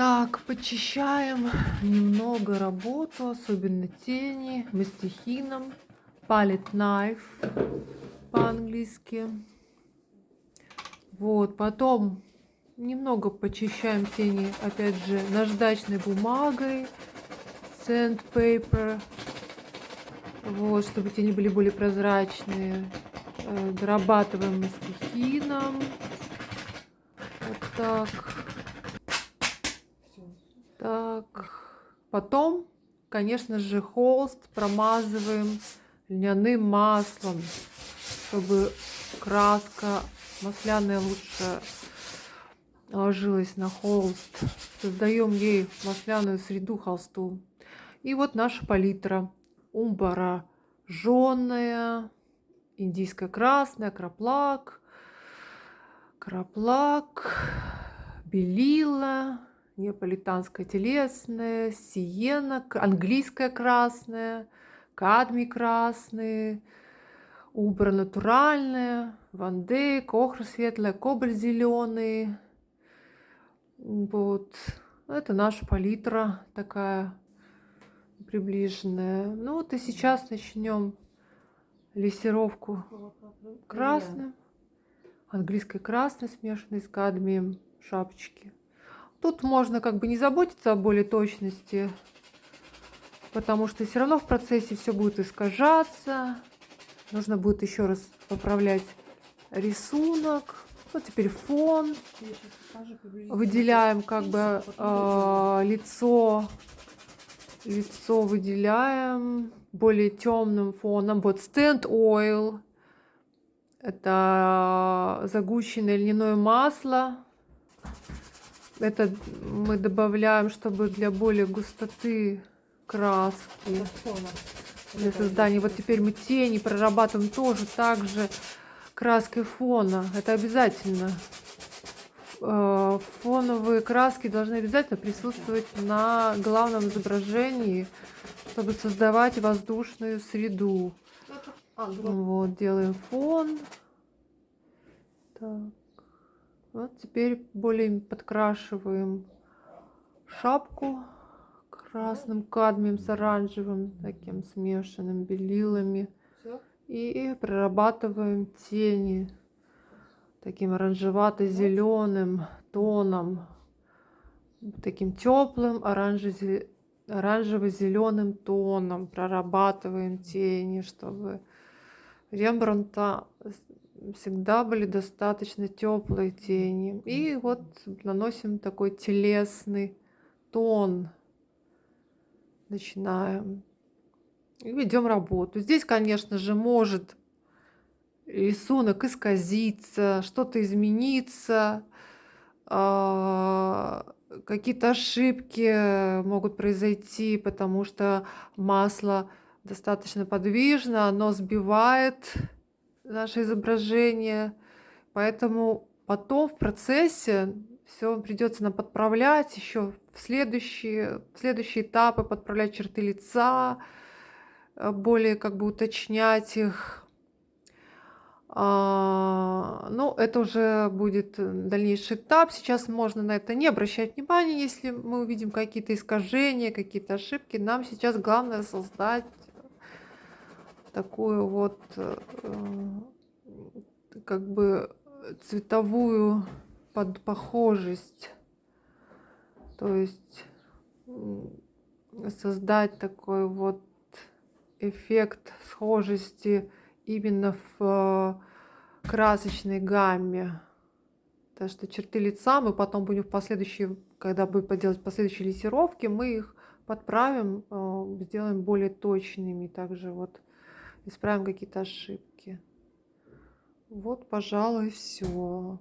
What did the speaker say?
Так, почищаем немного работу, особенно тени, мастихином, palette knife по-английски. Вот, потом немного почищаем тени, опять же, наждачной бумагой, sandpaper, вот, чтобы тени были более прозрачные. Дорабатываем мастихином, вот так. Так, потом, конечно же, холст промазываем льняным маслом, чтобы краска масляная лучше ложилась на холст. Создаем ей масляную среду холсту. И вот наша палитра. Умбара жженая, индийская красная, краплак, белила, неаполитанская телесная, сиена, английская красная, кадмий красный, убра натуральная, Ван Дейк, охра светлая, кобальт зеленый. Вот. Это наша палитра такая приближенная. Ну вот и сейчас начнем лессировку красным, английской красной, смешанной с кадмием шапочки. Тут можно как бы не заботиться о более точности, потому что все равно в процессе все будет искажаться. Нужно будет еще раз поправлять рисунок. Вот теперь фон. Выделяем как бы лицо выделяем более темным фоном. Вот Stand Oil. Это загущенное льняное масло. Это мы добавляем, чтобы для более густоты краски, для создания. Вот теперь мы тени прорабатываем тоже также краской фона. Это обязательно. Фоновые краски должны обязательно присутствовать на главном изображении, чтобы создавать воздушную среду. Вот, делаем фон. Так. Вот теперь более подкрашиваем шапку красным кадмием с оранжевым, таким смешанным белилами. И прорабатываем тени таким оранжевато-зеленым тоном, таким теплым оранжево-зеленым тоном прорабатываем тени, чтобы Рембрандта всегда были достаточно теплые тени. И вот наносим такой телесный тон. Начинаем. И ведем работу. Здесь, конечно же, может рисунок исказиться, что-то измениться, какие-то ошибки могут произойти, потому что масло достаточно подвижно, оно сбивает наше изображение, поэтому потом в процессе все придется нам подправлять еще в следующие этапы, подправлять черты лица, более как бы уточнять их. Ну, это уже будет дальнейший этап. Сейчас можно на это не обращать внимания, если мы увидим какие-то искажения, какие-то ошибки. Нам сейчас главное создать такую вот как бы цветовую похожесть, то есть создать такой вот эффект схожести именно в красочной гамме. Так что черты лица мы потом будем когда будем делать последующие лессировки, мы их подправим, сделаем более точными, также вот исправим какие-то ошибки. Вот, пожалуй, все.